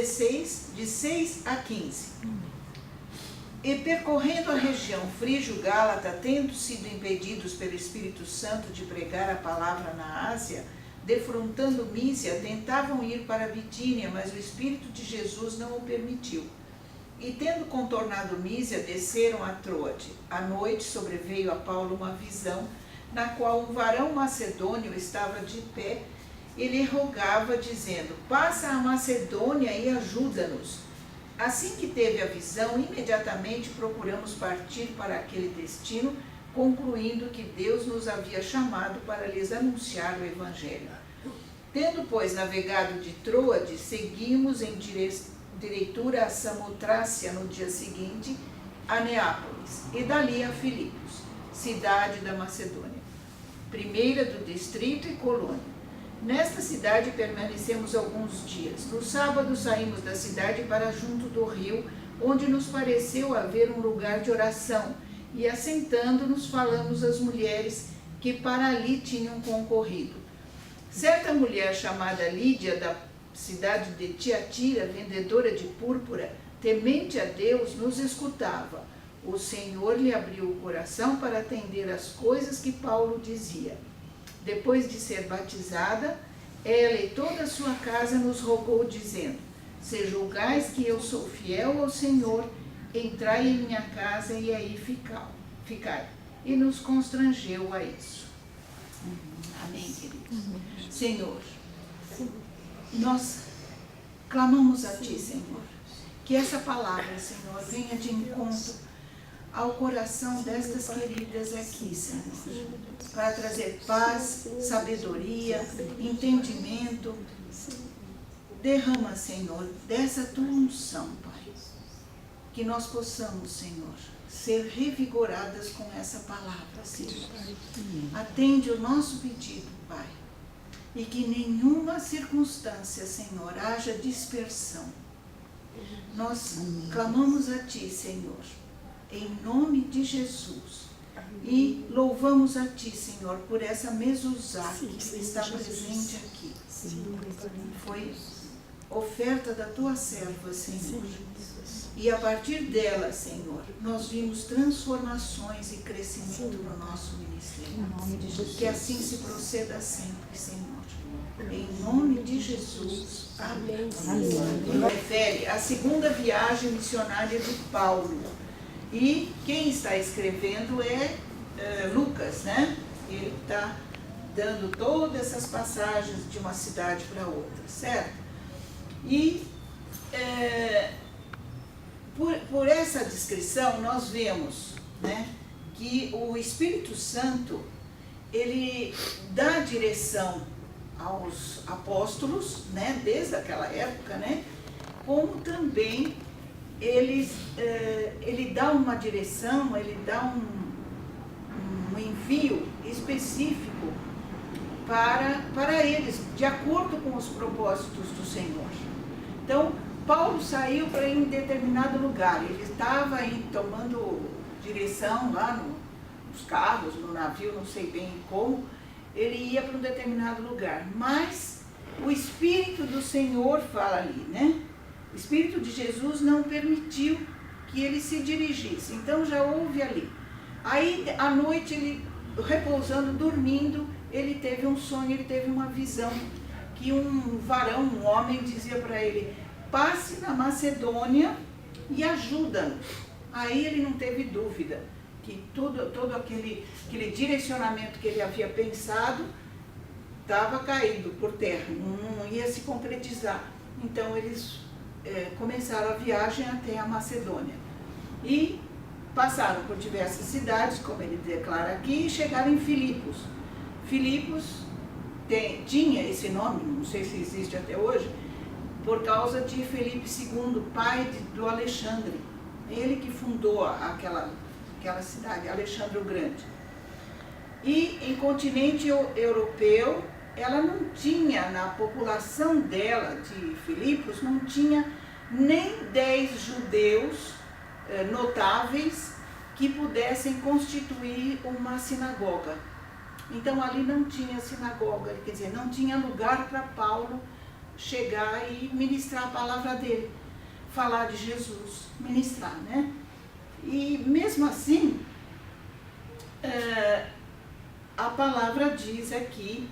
16, de 6 a 15. E percorrendo a região frígio-gálata, tendo sido impedidos pelo Espírito Santo de pregar a palavra na Ásia, defrontando Mísia, tentavam ir para Bitínia, mas o Espírito de Jesus não o permitiu. E tendo contornado Mísia, desceram a Troade. À noite sobreveio a Paulo uma visão, na qual um varão macedônio estava de pé e lhe rogava, dizendo: passa a Macedônia e ajuda-nos. Assim que teve a visão, imediatamente procuramos partir para aquele destino, concluindo que Deus nos havia chamado para lhes anunciar o Evangelho. Tendo, pois, navegado de Troade, seguimos em direitura a Samotrácia no dia seguinte, a Neápolis, e dali a Filipos, cidade da Macedônia, primeira do distrito e colônia. Nesta cidade permanecemos alguns dias. No sábado saímos da cidade para junto do rio, onde nos pareceu haver um lugar de oração, e assentando-nos falamos às mulheres que para ali tinham concorrido. Certa mulher chamada Lídia, da cidade de Tiatira, vendedora de púrpura, temente a Deus, nos escutava. O Senhor lhe abriu o coração para atender às coisas que Paulo dizia. Depois de ser batizada, ela e toda a sua casa nos rogou, dizendo: se julgais que eu sou fiel ao Senhor, entrai em minha casa e aí ficai. E nos constrangeu a isso. Amém, queridos? Senhor, nós clamamos a Ti, Senhor, que essa palavra, Senhor, venha de encontro ao coração destas queridas aqui, Senhor, para trazer paz, sabedoria, entendimento. Derrama, Senhor, dessa Tua unção, Pai, que nós possamos, Senhor, ser revigoradas com essa palavra, Senhor. Atende o nosso pedido, Pai, e que nenhuma circunstância, Senhor, haja dispersão. Nós clamamos a Ti, Senhor, em nome de Jesus. E louvamos a Ti, Senhor, por essa mezuzá que está presente aqui. Foi oferta da Tua serva, Senhor. E a partir dela, Senhor, nós vimos transformações e crescimento no nosso ministério. Que assim se proceda sempre, Senhor. Em nome de Jesus. Amém. Refere à segunda viagem missionária de Paulo. E quem está escrevendo é Lucas, né? Ele está dando todas essas passagens de uma cidade para outra, certo? E por essa descrição nós vemos, né, que o Espírito Santo, ele dá direção aos apóstolos, né, desde aquela época, né, como também ele dá uma direção, ele dá um envio específico para eles, de acordo com os propósitos do Senhor. Então, Paulo saiu para ir em determinado lugar, ele estava aí tomando direção lá nos carros, no navio, não sei bem como, ele ia para um determinado lugar, mas o Espírito do Senhor fala ali, né? O Espírito de Jesus não permitiu que ele se dirigisse, então já houve ali. Aí, à noite, ele repousando, dormindo, ele teve um sonho, ele teve uma visão, que um varão, um homem, dizia para ele: passe na Macedônia e ajuda-nos. Aí ele não teve dúvida que todo aquele direcionamento que ele havia pensado estava caído por terra, não ia se concretizar. Então eles começaram a viagem até a Macedônia e passaram por diversas cidades, como ele declara aqui, e chegaram em Filipos. Filipos tinha esse nome, não sei se existe até hoje, por causa de Felipe II, pai do Alexandre. Ele que fundou aquela cidade, Alexandre o Grande. E em continente europeu, ela não tinha, na população dela, de Filipos, não tinha nem 10 judeus notáveis que pudessem constituir uma sinagoga. Então ali não tinha sinagoga, quer dizer, não tinha lugar para Paulo chegar e ministrar a palavra dele, falar de Jesus, ministrar, né? E mesmo assim, a palavra diz aqui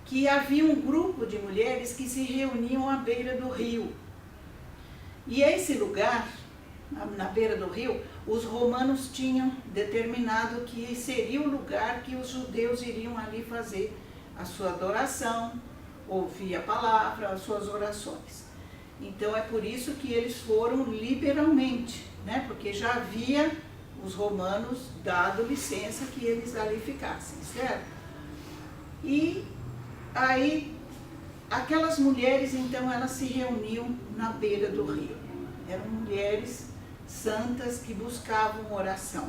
que havia um grupo de mulheres que se reuniam à beira do rio. E esse lugar, na beira do rio, os romanos tinham determinado que seria o lugar que os judeus iriam ali fazer a sua adoração, ouvir a palavra, as suas orações. Então é por isso que eles foram liberalmente, né? Porque já havia os romanos dado licença que eles ali ficassem, certo? E aí, aquelas mulheres, então, elas se reuniam na beira do rio. Eram mulheres santas que buscavam oração.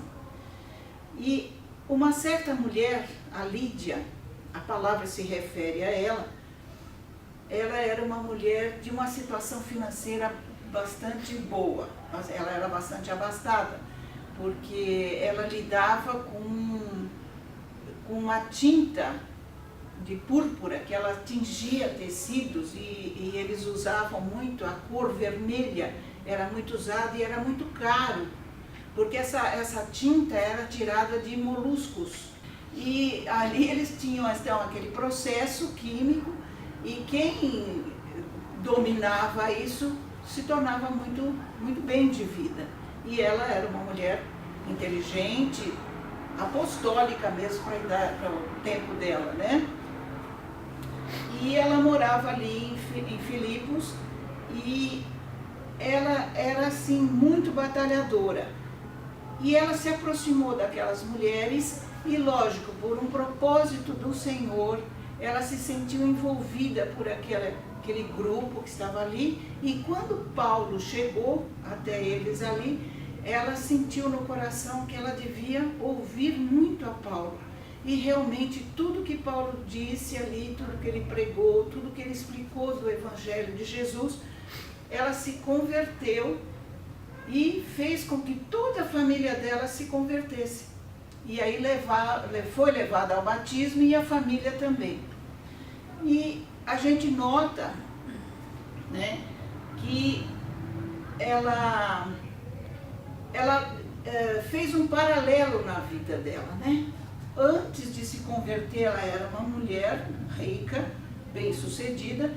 E uma certa mulher, a Lídia, a palavra se refere a ela era uma mulher de uma situação financeira bastante boa. Ela era bastante abastada, porque ela lidava com uma tinta de púrpura que ela tingia tecidos e eles usavam muito, a cor vermelha era muito usada e era muito caro, porque essa tinta era tirada de moluscos. E ali eles tinham então aquele processo químico e quem dominava isso se tornava muito, muito bem de vida. E ela era uma mulher inteligente, apostólica mesmo para o tempo dela, né? E ela morava ali em Filipos e ela era assim muito batalhadora. E ela se aproximou daquelas mulheres e, lógico, por um propósito do Senhor, ela se sentiu envolvida por aquele grupo que estava ali. E quando Paulo chegou até eles ali, ela sentiu no coração que ela devia ouvir muito a Paulo. E realmente tudo que Paulo disse ali, tudo que ele pregou, tudo que ele explicou do Evangelho de Jesus, ela se converteu e fez com que toda a família dela se convertesse. E aí foi levada ao batismo e a família também. E a gente nota, né, que ela fez um paralelo na vida dela, né? Antes de se converter, ela era uma mulher rica, bem-sucedida,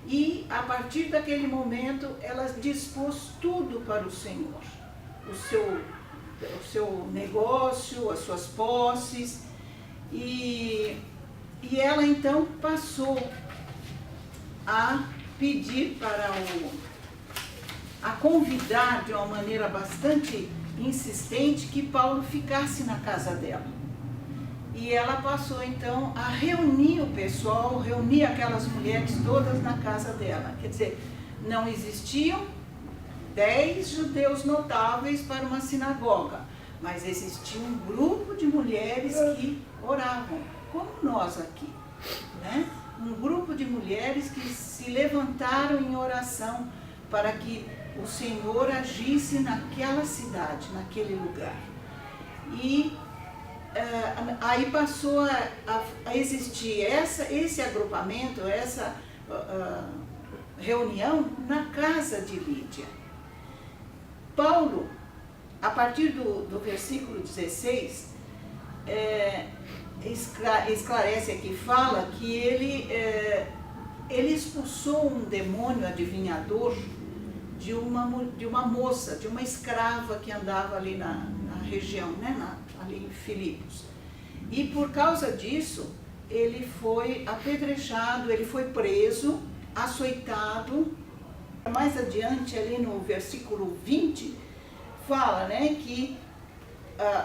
e a partir daquele momento ela dispôs tudo para o Senhor. O seu negócio, as suas posses, e ela então passou a pedir a convidar de uma maneira bastante insistente que Paulo ficasse na casa dela. E ela passou então a reunir o pessoal, reunir aquelas mulheres todas na casa dela. Quer dizer, não existiam 10 judeus notáveis para uma sinagoga, mas existia um grupo de mulheres que oravam, como nós aqui, né? Um grupo de mulheres que se levantaram em oração para que o Senhor agisse naquela cidade, naquele lugar. E aí passou a existir esse agrupamento, essa reunião na casa de Lídia. Paulo, a partir do versículo 16, esclarece aqui, fala que ele expulsou um demônio adivinhador de uma moça, de uma escrava que andava ali na região, né, ali em Filipos. E por causa disso, ele foi apedrejado, ele foi preso, açoitado. Mais adiante, ali no versículo 20, fala, né, que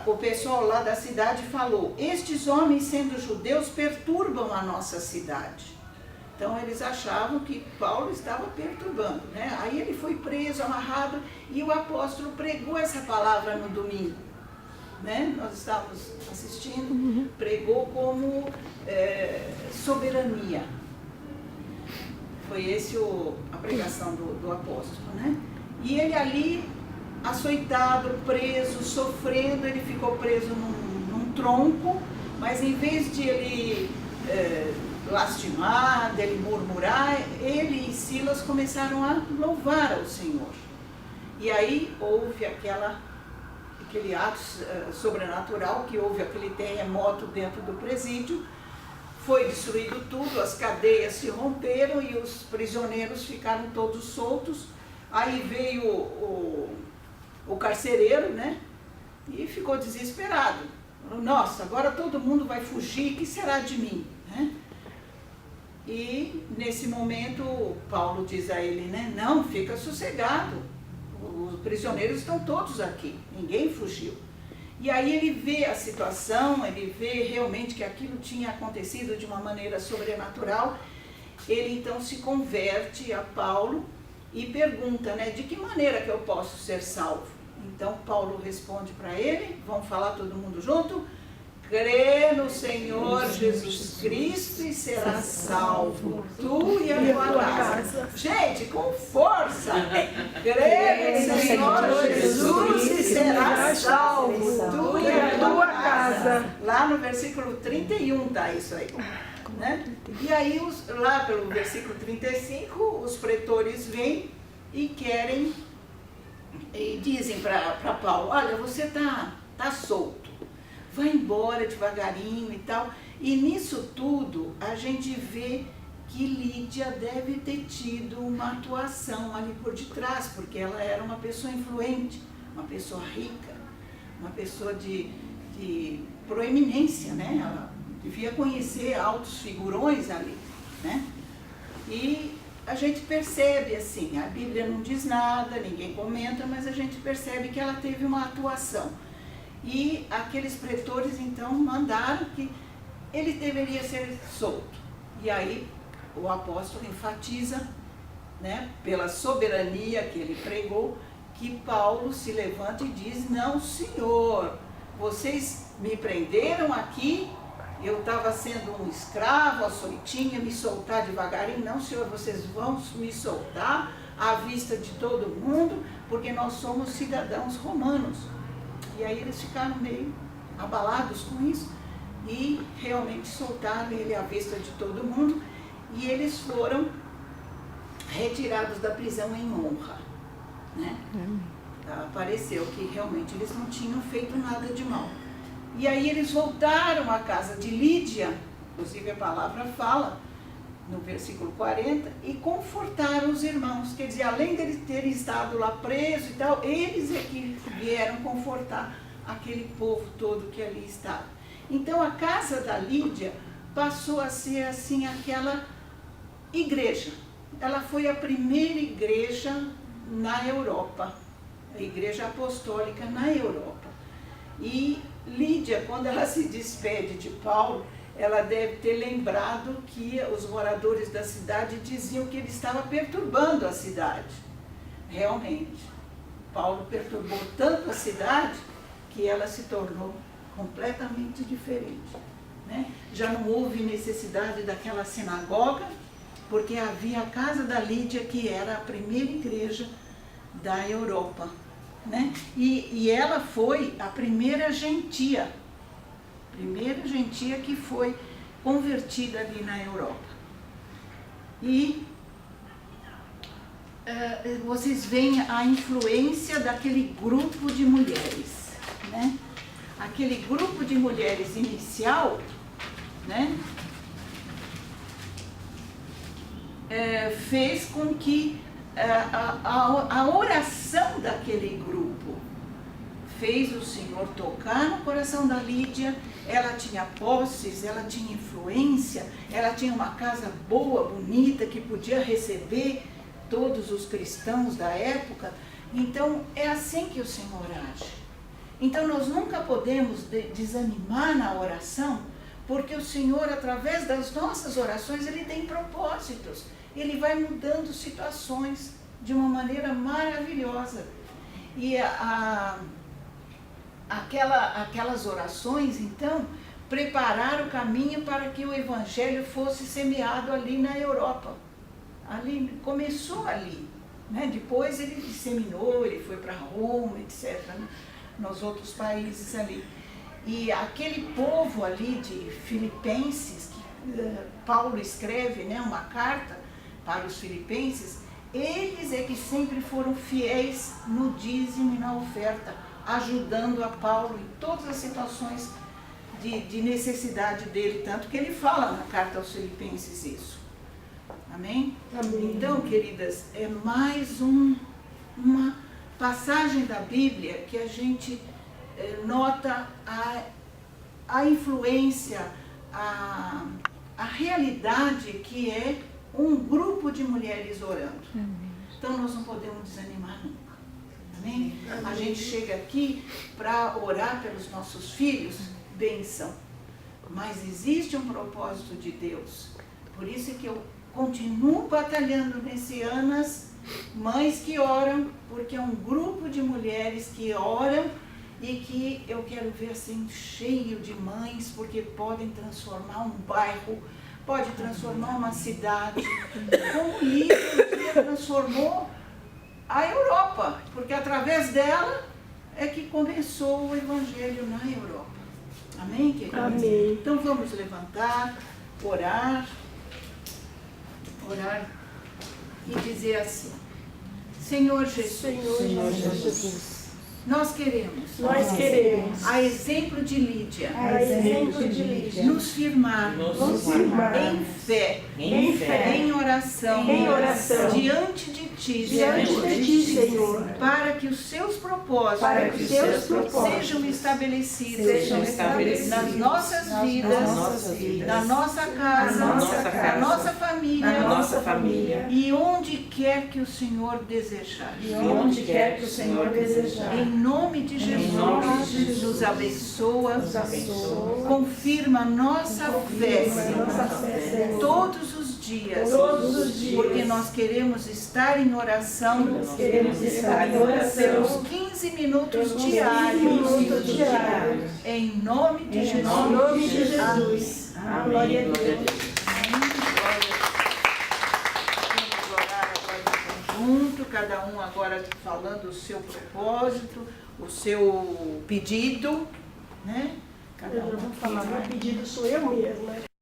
o pessoal lá da cidade falou: estes homens, sendo judeus, perturbam a nossa cidade. Então eles achavam que Paulo estava perturbando, né? Aí ele foi preso, amarrado, e o apóstolo pregou essa palavra no domingo, né? Nós estávamos assistindo, pregou como soberania. Foi esse a pregação do apóstolo, né? E ele ali, açoitado, preso, sofrendo, ele ficou preso num tronco, mas em vez de ele lastimar, dele murmurar, ele e Silas começaram a louvar ao Senhor. E aí houve aquele ato sobrenatural, que houve aquele terremoto dentro do presídio, foi destruído tudo, as cadeias se romperam e os prisioneiros ficaram todos soltos. Aí veio o carcereiro, né? E ficou desesperado. Nossa, agora todo mundo vai fugir, o que será de mim? Né? E nesse momento Paulo diz a ele, né? Não, fica sossegado, os prisioneiros estão todos aqui, ninguém fugiu. E aí ele vê a situação, ele vê realmente que aquilo tinha acontecido de uma maneira sobrenatural. Ele então se converte a Paulo e pergunta, né, de que maneira que eu posso ser salvo? Então Paulo responde para ele, vamos falar todo mundo junto? Crê no Senhor Jesus Cristo e serás salvo, tu e a tua casa. Gente, com força! Crê no Senhor Jesus e serás salvo, tu e a tua casa. Lá no versículo 31 está isso aí. Né? E aí, lá pelo versículo 35, os pretores vêm e querem, e dizem para Paulo, olha, você tá solto. Vai embora devagarinho e tal. E nisso tudo, a gente vê que Lídia deve ter tido uma atuação ali por detrás, porque ela era uma pessoa influente, uma pessoa rica, uma pessoa de proeminência, né? Ela devia conhecer altos figurões ali, né? E a gente percebe assim, a Bíblia não diz nada, ninguém comenta, mas a gente percebe que ela teve uma atuação. E aqueles pretores então mandaram que ele deveria ser solto. E aí o apóstolo enfatiza, né, pela soberania que ele pregou, que Paulo se levanta e diz, não, senhor, vocês me prenderam aqui, eu estava sendo um escravo, açoitinha, me soltar devagarinho, não, senhor, vocês vão me soltar à vista de todo mundo, porque nós somos cidadãos romanos. E aí eles ficaram meio abalados com isso e realmente soltaram ele à vista de todo mundo e eles foram retirados da prisão em honra, né? Apareceu que realmente eles não tinham feito nada de mal. E aí eles voltaram à casa de Lídia, inclusive a palavra fala no versículo 40, e confortaram os irmãos, quer dizer, além deles terem estado lá presos e tal, eles é que vieram confortar aquele povo todo que ali estava. Então a casa da Lídia passou a ser assim aquela igreja. Ela foi a primeira igreja na Europa, a igreja apostólica na Europa. E Lídia, quando ela se despede de Paulo, ela deve ter lembrado que os moradores da cidade diziam que ele estava perturbando a cidade. Realmente, Paulo perturbou tanto a cidade que ela se tornou completamente diferente, né? Já não houve necessidade daquela sinagoga, porque havia a casa da Lídia, que era a primeira igreja da Europa, né? E ela foi a primeira gentia que foi convertida ali na Europa. E vocês veem a influência daquele grupo de mulheres, né? Aquele grupo de mulheres inicial, né? Fez com que a oração daquele grupo fez o Senhor tocar no coração da Lídia. Ela tinha posses, ela tinha influência, ela tinha uma casa boa, bonita, que podia receber todos os cristãos da época. Então, é assim que o Senhor age. Então, nós nunca podemos desanimar na oração, porque o Senhor, através das nossas orações, Ele tem propósitos. Ele vai mudando situações de uma maneira maravilhosa. E aquelas orações, então, prepararam o caminho para que o Evangelho fosse semeado ali na Europa. Ali, começou ali, né? Depois ele disseminou, ele foi para Roma, etc., né? Nos outros países ali. E aquele povo ali de Filipenses, Paulo escreve, né, uma carta para os filipenses, eles é que sempre foram fiéis no dízimo e na oferta, ajudando a Paulo em todas as situações de necessidade dele, tanto que ele fala na carta aos filipenses isso. Amém? Amém. Então, queridas, é mais uma passagem da Bíblia que a gente nota a influência, a realidade que é um grupo de mulheres orando. Então nós não podemos desanimar nunca. Amém? A gente chega aqui para orar pelos nossos filhos, bênção. Mas existe um propósito de Deus. Por isso é que eu continuo batalhando nesse ANAS, mães que oram, porque é um grupo de mulheres que oram e que eu quero ver assim cheio de mães, porque podem transformar um bairro, pode transformar uma cidade, como Lídia um dia transformou a Europa, porque através dela é que começou o Evangelho na Europa. Amém, queridos? Amém. Então vamos levantar, orar e dizer assim: Senhor Jesus, Senhor Jesus, nós queremos, a exemplo de Lídia, nos firmar em fé, em oração, diante de Ti, Senhor, para que os Seus propósitos sejam estabelecidos nas nossas vidas, na nossa casa, na nossa família e onde quer que o Senhor desejar. Em nome de Jesus, nos abençoa, confirma nossa fé todos os dias, porque nós queremos estar em oração pelos 15 minutos diários, em nome de Jesus. Amém. Glória a Deus. Junto, cada um agora falando o seu propósito, o seu pedido, né? Cada um eu vou falar, meu pedido sou eu mesma.